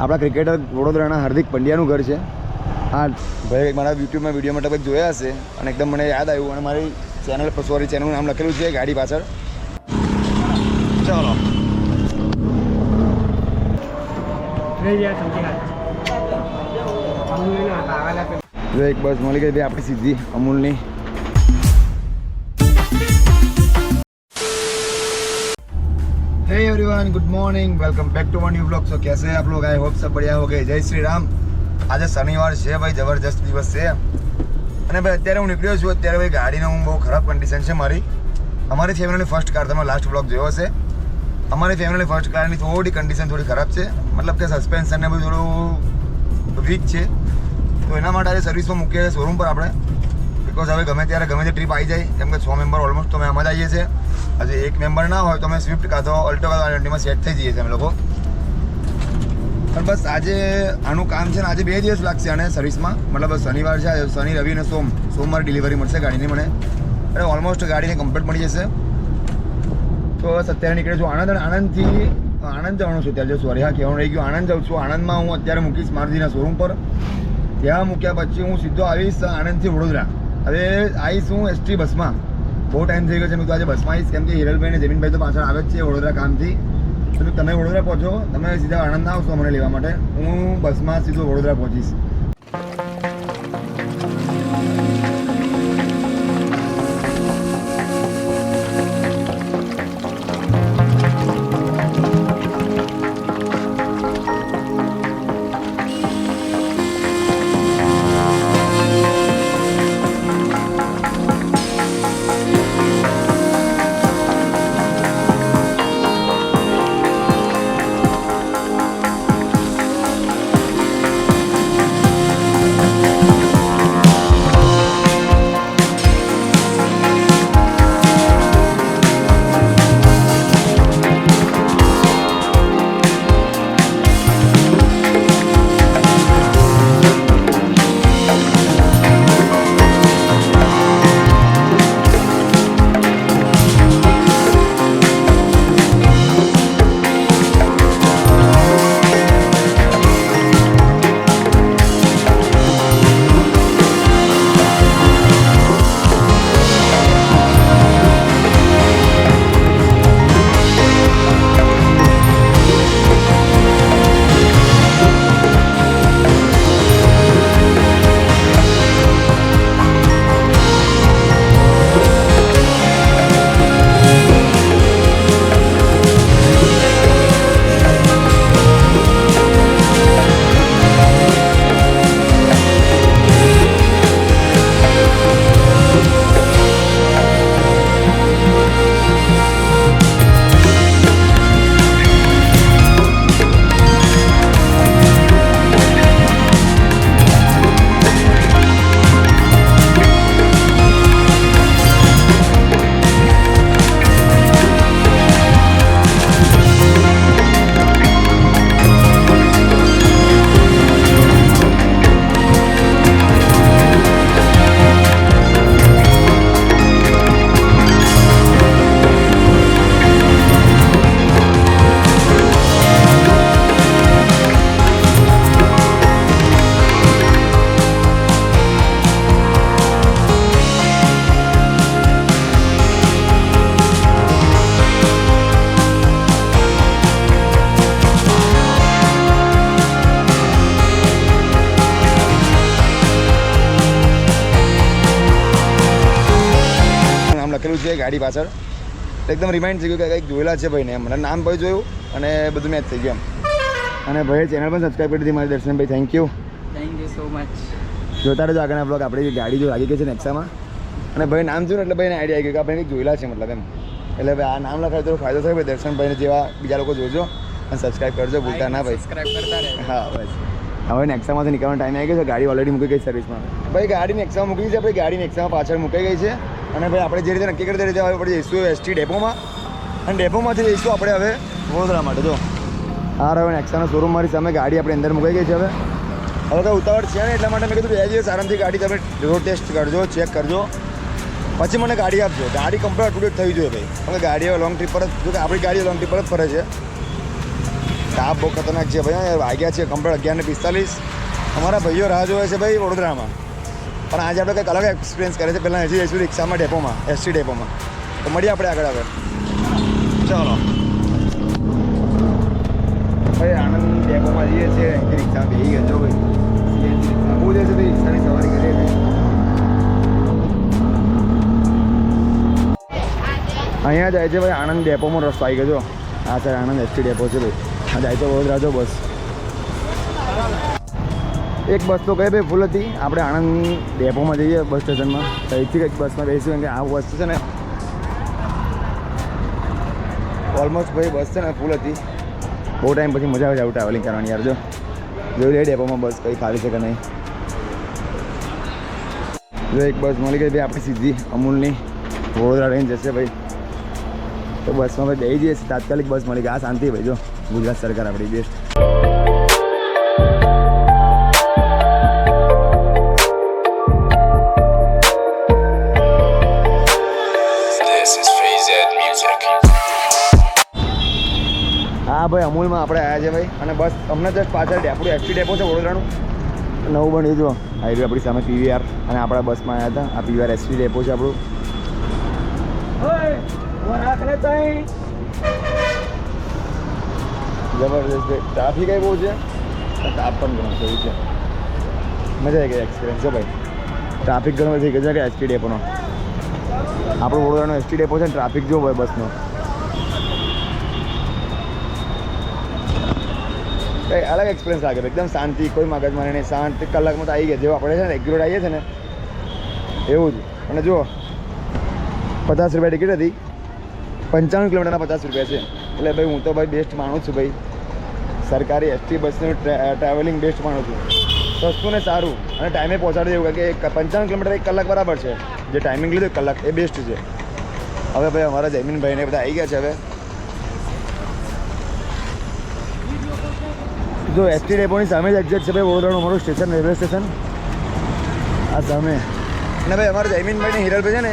આપણા ક્રિકેટર વડોદરાના હાર્દિક પંડ્યાનું ઘર છે. હા ભાઈ મારા યુટ્યુબમાં વિડીયો માટે કંઈક જોયા હશે અને એકદમ મને યાદ આવ્યું અને મારી ચેનલનું નામ લખેલું છે ગાડી પાછળ. ચાલો એક બસ મળી ગઈ ભાઈ આપણી સીધી અમૂલની. Hey everyone, good morning, welcome back to one new blog. So कैसे हैं आप लोग? आई होप सब बढ़िया हो गए. जय श्री राम. આજે શનિવાર છે ભાઈ, જબરજસ્ત દિવસ છે અને ભાઈ અત્યારે હું નીકળ્યો છું. અત્યારે ભાઈ ગાડીનો હું બહુ ખરાબ કન્ડિશન છે મારી. અમારી ફેમિલીની ફર્સ્ટ કાર, તમે લાસ્ટ બ્લોગ જોયો હશે. અમારી ફેમિલીની ફર્સ્ટ કારની થોડી કન્ડિશન થોડી ખરાબ છે, મતલબ કે સસ્પેન્શન ને બધું થોડું વીક છે. તો એના માટે આજે સર્વિસમાં મૂકીએ શોરૂમ પર આપણે, બિકોઝ હવે ગમે ત્યારે ગમે તે ટ્રીપ આવી જાય, કેમ કે 6 મેમ્બર ઓલમોસ્ટ તો અમે આમાં જ આવીએ છીએ. હજી એક મેમ્બર ના હોય તો અમે સ્વિફ્ટ કાં તો અલ્ટો કાં તો આઈડેન્ટીમાં સેટ થઈ જઈએ છીએ અમે લોકો. પણ બસ આજે આનું કામ છે ને આજે 2 દિવસ લાગશે આને સર્વિસમાં, મતલબ શનિવાર છે, શનિ રવિ અને સોમવાર ડિલિવરી મળશે ગાડીની મને, અને ઓલમોસ્ટ ગાડીને કમ્પ્લીટ મળી જશે. તો બસ અત્યારે નીકળે છું આણંદ, અને આણંદથી આણંદ જવાનું છું અત્યારે. સોરી, હા કહેવાનું રહી ગયું, આણંદ જાઉં છું. આણંદમાં હું અત્યારે મૂકીશ મારુતિના શોરૂમ પર. ત્યાં મૂક્યા પછી હું સીધો આવીશ આણંદથી વડોદરા. હવે આવીશ હું એસટી બસમાં. બહુ ટાઈમ થઈ ગયો છે, મેં તો આજે બસમાં આવીશ, કેમ કે હિરલભાઈ ને જમીનભાઈ તો પાછળ આવે જ છે વડોદરા કામથી. તો તમે વડોદરા પહોંચો, તમે સીધા આણંદ ના આવશો મને લેવા માટે, હું બસમાં સીધો વડોદરા પહોંચીશ. લખેલું છે ગાડી પાછળ, એકદમ રિમાઇન્ડ થઈ ગયું કે કંઈક જોયેલા છે ભાઈને, મને નામ ભાઈ જોયું અને બધું મેચ થઈ ગયું એમ. અને ભાઈ ચેનલ પણ સબસ્ક્રાઈબ કરી દીધી મારી. Darshanbhai thank you so much. જોતા રહેજો આગળના બ્લોગ. આપણી ગાડી જો લાગી ગઈ છે નેક્સામાં, અને ભાઈ નામ જોયું ને એટલે ભાઈને આઈડિયા આવી ગયો કે આપણે કંઈક જોયેલા છે મતલબ એમ. એટલે ભાઈ આ નામ લખાય તો ફાયદો થાય ભાઈ. દર્શનભાઈને જેવા બીજા લોકો જોજો અને સબસ્ક્રાઈબ કરજો, ભૂલતા ના ભાઈ. સબસ્ક્રાઇબ કરતા રહેજો. હા બસ. હવે નેક્સામાંથી નીકળવાનો ટાઈમ આવી ગયો છે. ગાડી ઓલરેડી મૂકી ગઈ સર્વિસમાં. ભાઈ ગાડી નેક્સામાં મૂકી છે, ભાઈ ગાડી નેક્સામાં પાછળ મૂકાઈ ગઈ છે. અને ભાઈ આપણે જે રીતે નક્કી કરી રીતે હવે આપણે જઈશું એસટી ડેપોમાં, અને ડેપોમાંથી જઈશું આપણે હવે વડોદરા માટે. જો આ રહ્યો નેક્સાનો શોરૂમ મારી સામે. ગાડી આપણે અંદર મુકાઈ ગઈ છે. હવે કંઈ ઉતાવળ છે ને, એટલા માટે મેં કીધું 2 દિવસ આરામથી ગાડી તમે રોડ ટેસ્ટ કરજો, ચેક કરજો, પછી મને ગાડી આપજો. ગાડી કમ્પ્લીટ અપ ટુ ડેટ થઈ જોઈએ ભાઈ, કારણ કે ગાડી લોંગ ટ્રીપ પર જ, જો કે આપણી ગાડી લોંગ ટ્રીપ પર જ ફરે છે. તાપ બહુ ખતરનાક છે ભાઈ. વાગ્યા છે કમ્પ્લીટ 11:45. અમારા ભાઈઓ રાહ જોવે છે ભાઈ વડોદરામાં. પણ આજે આપણે કંઈક અલગ એક્સપિરિયન્સ કરે છે. પહેલાં હજી જઈશું રિક્ષામાં ડેપોમાં, એસટી ડેપોમાં. તો મળીએ આપણે આગળ હવે. ચાલો ભાઈ આણંદ ડેપોમાં જઈએ છીએ. અહીંથી રિક્ષામાં બેસી ગયા છો ભાઈ. બહુ દિવસે ભાઈ રિક્ષાની સવારી કરીએ છીએ. અહીંયા જાય છે ભાઈ આણંદ ડેપોમાં રસ્તો આવી ગયો. આ સર આણંદ એસટી ડેપો છે ભાઈ. આ જાય તો વડોદરા જો બસ. એક બસ તો કઈ ભાઈ ફૂલ હતી. આપણે આણંદ ડેપોમાં જઈએ બસ સ્ટેશનમાં. અહીંથી કંઈક બસમાં બેસીશું કે આ બસ છે ને ઓલમોસ્ટ ભાઈ બસ છે ને ફૂલ હતી. બહુ ટાઈમ પછી મજા આવે છે આવું ટ્રાવેલિંગ કરવાની યાર. જો જોઈ લે ડેપોમાં બસ કંઈ ખાલી છે કે નહીં. જો એક બસ મળી ગઈ ભાઈ આપણી સીધી અમૂલની વડોદરા લઈને જશે ભાઈ. તો બસમાં ભાઈ બેસી જઈએ. તાત્કાલિક બસ મળી ગઈ. આ શાંતિ ભાઈ. જો ગુજરાત સરકાર આપણી બેસ્ટ. હા ભાઈ અમૂલમાં આપણે આવ્યા છે ભાઈ. અને બસ અમને જસ્ટ પાછળ આપણું એસટી ડેપો છે વડોદરાનું નવું બન્યું. જો હાઈવે આપણી સામે પીવીઆર. અને આપણા બસમાં આવ્યા હતા. આ પીવીઆર એસટી ડેપો છે આપણું. જબરદસ્ત ભાઈ. ટ્રાફિક બહુ છે. તાપ પણ ઘણું થયું છે. મજા આવી ગઈ એક્સપિરિયન્સ છે ભાઈ. ટ્રાફિક ઘણો થઈ ગયો છે કે એસટી ડેપોનો. આપણો વડોદરાનો એસટી ડેપો છે ને ટ્રાફિક જો ભાઈ બસનો. કંઈ અલગ એક્સપિરિયન્સ લાગે એકદમ શાંતિ. કોઈ મગજમારી નહીં. શાંતિ કલાકમાં તો આવી ગયા. જેવું આપણે છે ને રેગ્યુલર આવીએ છીએ ને એવું જ. અને જુઓ 50 રૂપિયા ટિકિટ હતી. 95 કિલોમીટરના 50 રૂપિયા છે. એટલે ભાઈ હું તો ભાઈ બેસ્ટ માનું છું ભાઈ. સરકારી એસટી બસનું ટ્રાવેલિંગ બેસ્ટ માનું છું. સસ્તું ને સારું અને ટાઈમે પહોંચાડી દેવું. કારણ કે 55 કિલોમીટર 1 કલાક બરાબર છે. જે ટાઈમિંગ લીધું 1 કલાક એ બેસ્ટ છે. હવે ભાઈ અમારા જયમીનભાઈને બધા આવી ગયા છે હવે. જો એસટી ડેપોની સામે જ એક્ઝેક્ટ છે ભાઈ વડોદરાનું અમારું સ્ટેશન, રેલવે સ્ટેશન આ સામે. અને ભાઈ અમારા જયમીનભાઈને હિરલભાઈ છે ને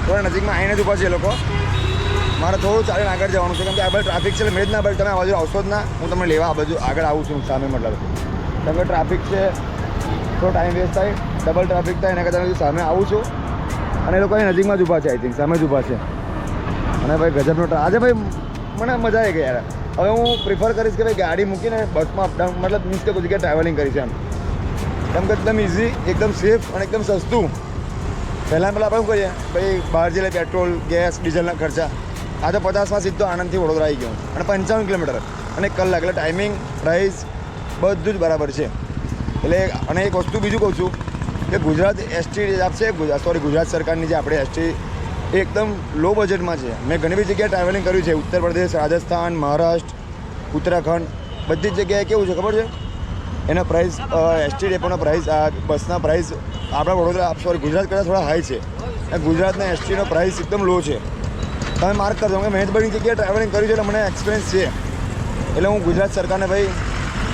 થોડા નજીકમાં આવીને જ ઊભા છે એ લોકો. મારે થોડું ચાલીને આગળ જવાનું છે કેમ કે આ બાજુ ટ્રાફિક છે. એટલે મેં જ ના ભાઈ તમે આ બાજુ આવશો જ ના. હું તમને લેવા આ બાજુ આગળ આવું છું સામે. મતલબ કેમ કે ટ્રાફિક છે થોડો ટાઈમ વેસ્ટ થાય, ડબલ ટ્રાફિક થાય. એના કરતાં સામે આવું છું. અને એ લોકો અહીં નજીકમાં જ ઊભા છે. આઈ થિંક સામે જ ઊભા છે. અને ભાઈ ગજબનો આજે ભાઈ મને મજા આવી ગઈ યાર. હવે હું પ્રિફર કરીશ કે ભાઈ ગાડી મૂકીને બસમાં અપડાઉન મતલબ મીન્સ કે કોઈ જગ્યાએ ટ્રાવેલિંગ કરીશ એમ. કેમ કે એકદમ ઇઝી, એકદમ સેફ અને એકદમ સસ્તું. પહેલાં આપણે શું કરીએ ભાઈ બહાર જઈએ પેટ્રોલ, ગેસ, ડીઝલના ખર્ચા. આ તો 50માં સીધો આણંદથી વડોદરા આવી ગયો. અને 55 કિલોમીટર અને 1 કલાક. એટલે ટાઈમિંગ, પ્રાઇસ બધું જ બરાબર છે. એટલે અને એક વસ્તુ બીજું કહું છું કે ગુજરાત એસટી આપશે ગુજરાત સરકારની જે આપણે એસટી એ એકદમ લો બજેટમાં છે. મેં ઘણી બધી જગ્યાએ ટ્રાવેલિંગ કર્યું છે. ઉત્તર પ્રદેશ, રાજસ્થાન, મહારાષ્ટ્ર, ઉત્તરાખંડ બધી જ જગ્યાએ કેવું છે ખબર છે એના પ્રાઇસ એસટી ડેપોના પ્રાઇસ આ બસના પ્રાઇસ આપણા વડોદરા ગુજરાત કરતાં થોડા હાઈ છે. અને ગુજરાતના એસટીનો પ્રાઇસ એકદમ લો છે. તમે માર્ક કરજો કે મેં બધી જગ્યાએ ટ્રાવેલિંગ કર્યું છે એટલે મને એક્સપિરિયન્સ છે. એટલે હું ગુજરાત સરકારને ભાઈ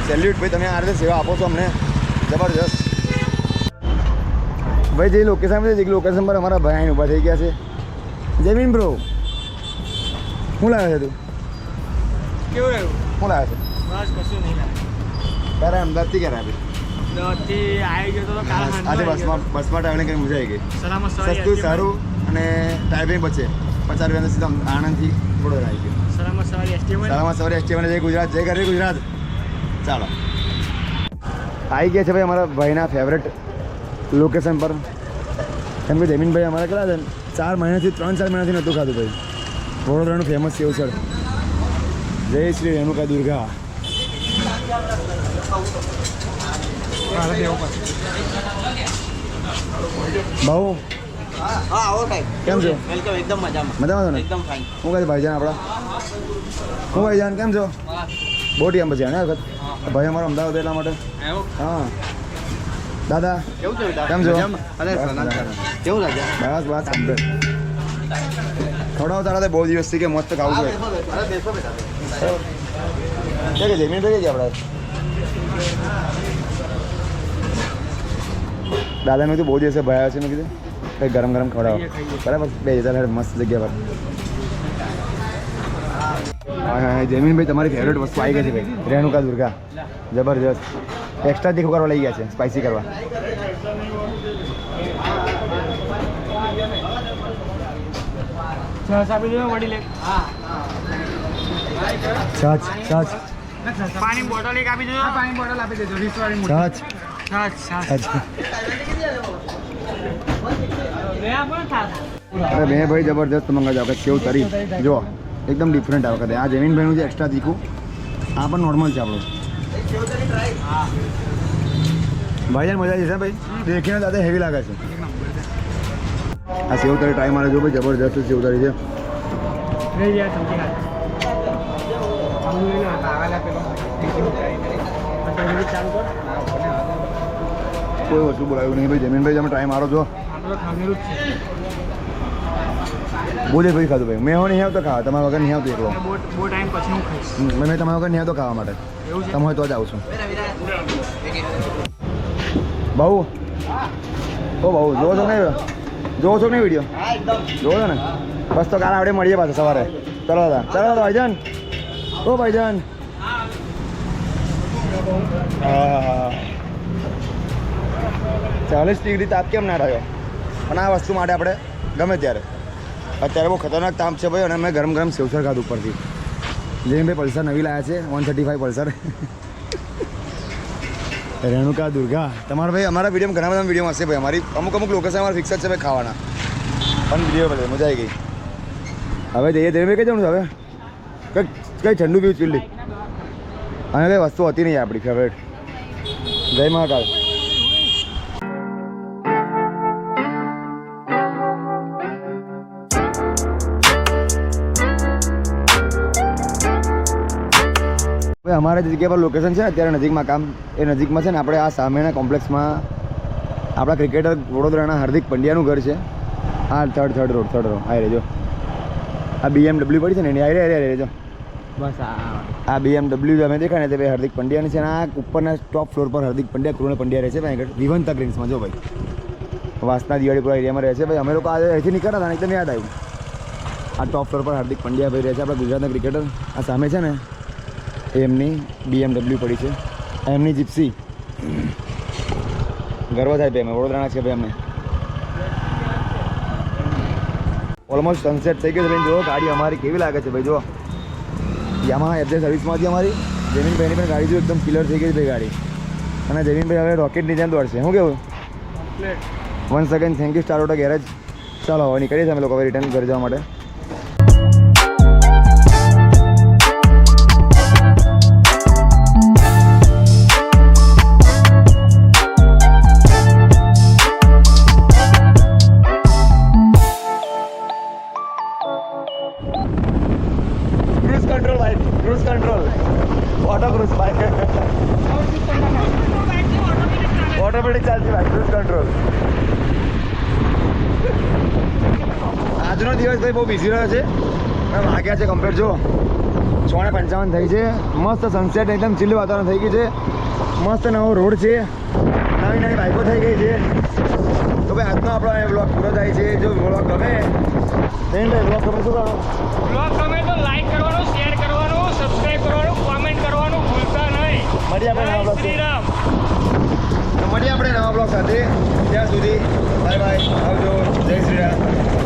સેલ્યુટ ભાઈ. તમે આ રીતે સેવા આપો છો અમને જબરજસ્ત ભાઈ. જે લોકેશન છે જે લોકેશન પર અમારા ભાઈ ઊભા થઈ ગયા છે. જમીન બ્રો શું લાવે છે તું? કેવું રહ્યું? શું લાવે છે? બસ કશું નહીં લાગે. તારે અમદાવાદથી ક્યારે આવી? અમદાવાદથી આવી ગયો તો કાલ આજે બસમાં ટ્રાવેલિંગ કરી મજા આવી ગઈ. સલામત સસ્તું સારું અને ટાઈમિંગ બચે. 50 રૂપિયા સીધા આણંદથી વડોદરા આવી ગયો. સલામત સવારી એસટી સલામત સવારી એસટી જય ગુજરાત, જય ગરવી ગુજરાત. ચાલો આવી ગયા છે ભાઈ અમારા ભાઈના ફેવરેટ લોકેશન પર. કેમ કે જમીનભાઈ અમારા કેટલા છે 4 મહિનાથી 3-4 મહિનાથી નહોતું ખાધું ભાઈ. વડોદરાનું ફેમસ સેવસળ. જય શ્રી રેણુકા દુર્ગા. ભાઉ હા આવો સાહેબ. કેમ છો? વેલકમ. એકદમ મજામાં. મજામાં છો ને? એકદમ ફાઇન. શું કહે ભાઈજાન આપણા? શું ભાઈજાન કેમ છો? બહુ ટાઈમ પછી આને વખત ભાઈ અમારો અમદાવાદ એટલા માટે. હા દાદા કેવું છે બેટા? કેમ છો? કેવું લાગે? બસ બસ કમ્પ્લીટ. ખવડાવો તારા બહુ દિવસથી કે મસ્ત ખાવું છે. અરે બેસો બેટા. કે જમીન થઈ ગઈ આપણે દાદા મેં તો બહુ દિવસે ભાઈ આવ્યા છે. મેં કીધું કંઈ ગરમ ગરમ ખવડાવો બરાબર. બે જતા મસ્ત જગ્યા પર હા જમીનભાઈ તમારી ફેવરેટ વસ્તુ આવી ગઈ છે ભાઈ રેણુકા દુર્ગા જબરજસ્ત એક્સ્ટ્રા તીખું કરવા લઈ ગયા છે સ્પાઇસી કરવા છાછ છાછ પાણી બોટલ એક આપી દેજો પાણી બોટલ આપી દેજો 20 વાળી છાછ છાછ છાછ અચ્છા અરે મેં ભાઈ જબરદસ્ત મંગાવ્યો આપણે સેવ તરી જો એકદમ ડિફરન્ટ આ વખતે આ જમીનભાઈનું છે એક્સ્ટ્રા તીખું આ પણ નોર્મલ છે આપણું ભાઈજાન મજા જશે ભાઈ દેખીને દાદા હેવી લાગે છે આ સેવ તરી ટ્રાય મારે જો ભાઈ જબરદસ્ત સેવ તરી છે કોઈ વસ્તુ બોલાવ્યું નહીં ભાઈ જમીનભાઈ તમે ટ્રાય મારો છો બોલે ભાઈ ખાધું ભાઈ મેં નહીં આવતો ખાવા તમારા વગર નહીં આવતું એકલો બહુ ટાઈમ પછી હું ખાઈશ મેં તમારા વગર નહીં આવતો ખાવા માટે તમે હોય તો જ આવું છું બહુ ઓ બહુ જોવો છો નહીં જોવો છો નહીં વિડીયો જોવો છો ને બસ તો કાલે આપણે મળીએ પાછા સવારે ચલો દાદા ચલો દાદા ભાઈજાન ઓ ભાઈજાન હા 40 ડિગ્રી તાપ કેમ ના રહ્યો અને આ વસ્તુ માટે આપણે ગમે ત્યારે અત્યારે બહુ ખતરનાક તાપ છે ભાઈ અને મેં ગરમ ગરમ સેવસર ખાધું ઉપરથી જયભાઈ પલ્સર નવી લાવ્યા છે 135 પલ્સર રેણુકા દુર્ગા તમારા ભાઈ અમારા વિડીયો ઘણા બધા વિડીયો હશે ભાઈ અમારી અમુક લોકેશન અમારા ફિક્સ જ છે ભાઈ ખાવાના પણ વિડીયો બધે મજા આવી ગઈ હવે જઈએ જયભાઈ કઈ જવાનું હવે કઈ ઠંડુ પીવું ચીલ્લી અને કઈ વસ્તુ હતી નહીં આપણી ફેવરેટ જય મહાકાલ ભાઈ અમારા જગ્યા પર લોકેશન છે અત્યારે નજીકમાં કામ એ નજીકમાં છે ને આપણે આ સામેના કોમ્પ્લેક્સમાં આપણા ક્રિકેટર વડોદરાના હાર્દિક પંડ્યાનું ઘર છે આ થર્ડ રોડ આ રહેજો આ BMW પડી છે ને એની આ રહેજો બસ આ BMW અમે દેખાય ને તે ભાઈ હાર્દિક પંડ્યાની છે અને આ ઉપરના ટોપ ફ્લોર પર હાર્દિક પંડ્યા કૃણલ પંડ્યા રહે છે ભાઈ આગળ વિવંતા ગ્રીન્સમાં જો ભાઈ વાસના દિવાળીપુરા એરિયામાં રહે છે ભાઈ અમે લોકો આજે અહીંથી નીકળ્યા હતા એકદમ યાદ આવ્યું આ ટોપ ફ્લોર પર હાર્દિક પંડ્યા ભાઈ રહે છે આપણા ગુજરાતના ક્રિકેટર આ સામે છે ને એમની BMW પડી છે એમની જીપ્સી ગર્વ થાય ભાઈ અમે વડોદરાના છે ભાઈ અમે ઓલમોસ્ટ સનસેટ થઈ ગયો છે ભાઈ જો ગાડી અમારી કેવી લાગે છે ભાઈ જો યામાહા એફજે સર્વિસમાંથી અમારી જમીનભાઈની પણ ગાડી જો એકદમ ક્લિયર થઈ ગઈ છે ભાઈ ગાડી અને જમીનભાઈ હવે રોકેટની જેમ દોડશે શું કેવું one second thank you star auto garage ચાલો હવે નીકળીએ છીએ અમે લોકો હવે રિટર્ન ઘરે જવા માટે cruise control auto cruise bike automatic ચાલતી ભાઈ ક્રૂઝ કંટ્રોલ આજનો દિવસ ભાઈ બહુ બિઝી રહ્યો છે વાગ્યા છે કમ્પ્લીટ જો 6:55 થઈ છે મસ્ત સનસેટ એકદમ ચીલ વાતાવરણ થઈ ગયું છે મસ્ત નવો રોડ છે નવી બાઇકો થઈ ગઈ છે તો ભાઈ આજનો આપણો બ્લોગ પૂરો થાય છે જો બ્લોગ ગમે ભાઈ બ્લોગ ગમે શું કરો બ્લોગ ગમે તો લાઈક કરવાનું શેર કરવાનું સબસ્ક્રાઇબ કરવાનું કોમેન્ટ કરવાનું ભૂલતા નહીં મળીએ આપણે નવા બ્લોગ શ્રી રામ મળીએ આપણે નવા બ્લોગ સાથે ત્યાં સુધી બાય બાય આવજો જય શ્રી રામ